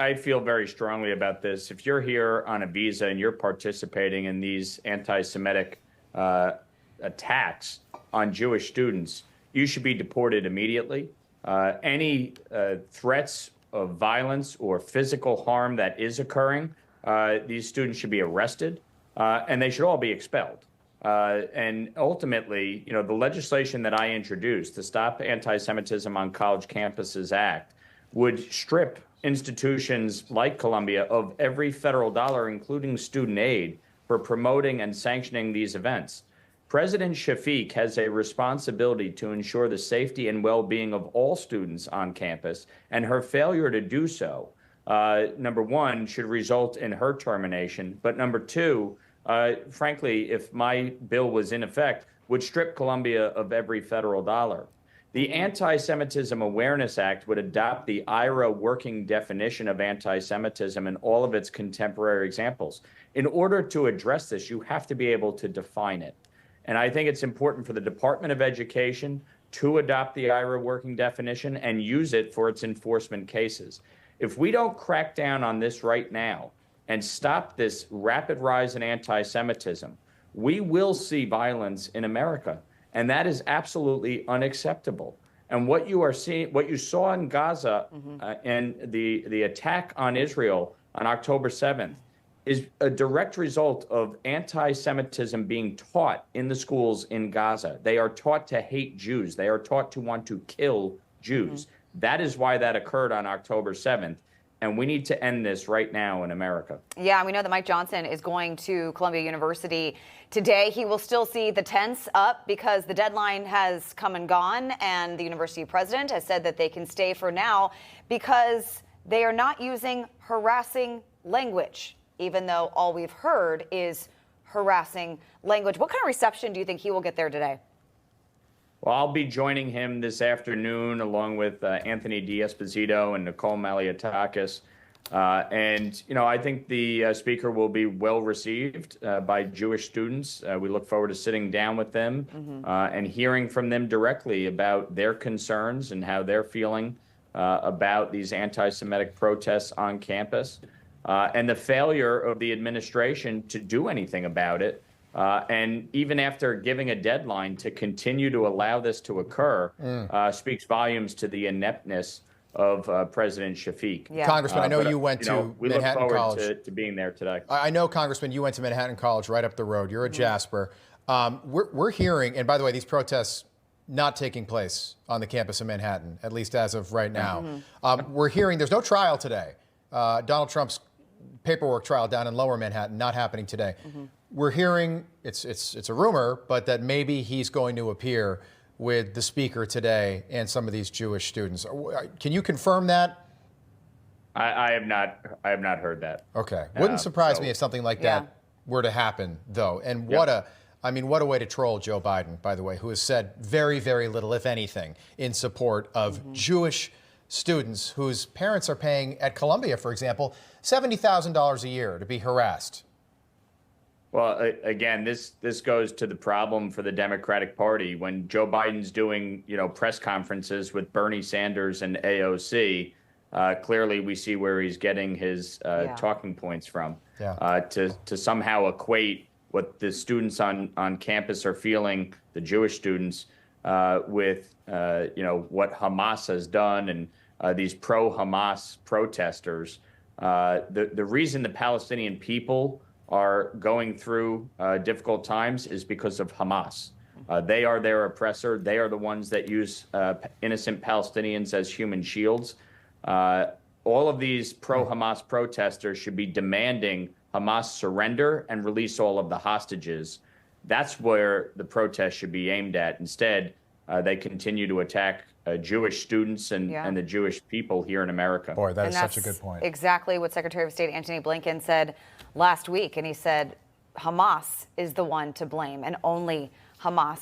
I feel very strongly about this. If you're here on a visa and you're participating in these anti-Semitic attacks on Jewish students, you should be deported immediately. Any threats of violence or physical harm that is occurring, these students should be arrested, and they should all be expelled. And ultimately, the legislation that I introduced, the Stop Anti-Semitism on College Campuses Act, would strip institutions like Columbia of every federal dollar, including student aid, for promoting and sanctioning these events. President Shafiq has a responsibility to ensure the safety and well-being of all students on campus, and her failure to do so, number one, should result in her termination. But number two, frankly, if my bill was in effect, would strip Columbia of every federal dollar. The Anti-Semitism Awareness Act would adopt the IRA working definition of anti-Semitism and all of its contemporary examples. In order to address this, you have to be able to define it. And I think it's important for the Department of Education to adopt the IRA working definition and use it for its enforcement cases. If we don't crack down on this right now and stop this rapid rise in anti-Semitism, we will see violence in America. And that is absolutely unacceptable. And what you are seeing, what you saw in Gaza and the attack on Israel on October 7th is a direct result of anti-Semitism being taught in the schools in Gaza. They are taught to hate Jews. They are taught to want to kill Jews. That is why that occurred on October 7th. And we need to end this right now in America. Yeah, we know that Mike Johnson is going to Columbia University today. He will still see the tents up because the deadline has come and gone, and the university president has said that they can stay for now because they are not using harassing language, even though all we've heard is harassing language. What kind of reception do you think he will get there today? Well, I'll be joining him this afternoon along with Anthony D'Esposito and Nicole Malliotakis. I think the speaker will be well received by Jewish students. We look forward to sitting down with them and hearing from them directly about their concerns and how they're feeling about these anti-Semitic protests on campus and the failure of the administration to do anything about it. And even after giving a deadline to continue to allow this to occur, speaks volumes to the ineptness of President Shafiq. Yeah. Congressman, I know you went to we Manhattan look College. forward to being there today. I know, Congressman, you went to Manhattan College right up the road. You're a Jasper. We're hearing, and by the way, these protests not taking place on the campus of Manhattan, at least as of right now. We're hearing there's no trial today. Donald Trump's paperwork trial down in Lower Manhattan not happening today. We're hearing, it's a rumor, but that maybe he's going to appear with the speaker today and some of these Jewish students. Can you confirm that? I have not heard that. Okay. Wouldn't surprise me if something like that were to happen, though. And what a way to troll Joe Biden, by the way, who has said very, very little, if anything, in support of Jewish students whose parents are paying, at Columbia, for example, $70,000 a year to be harassed. Well, again, this goes to the problem for the Democratic Party. When Joe Biden's doing, press conferences with Bernie Sanders and AOC, clearly we see where he's getting his talking points from. To somehow equate what the students on campus are feeling, the Jewish students, with what Hamas has done and these pro-Hamas protesters. The reason the Palestinian people are going through difficult times is because of Hamas. They are their oppressor. They are the ones that use innocent Palestinians as human shields. All of these pro-Hamas protesters should be demanding Hamas surrender and release all of the hostages. That's where the protest should be aimed at. Instead, they continue to attack Jewish students and the Jewish people here in America. Boy, that is such a good point. Exactly what Secretary of State Antony Blinken said last week. And he said Hamas is the one to blame and only Hamas.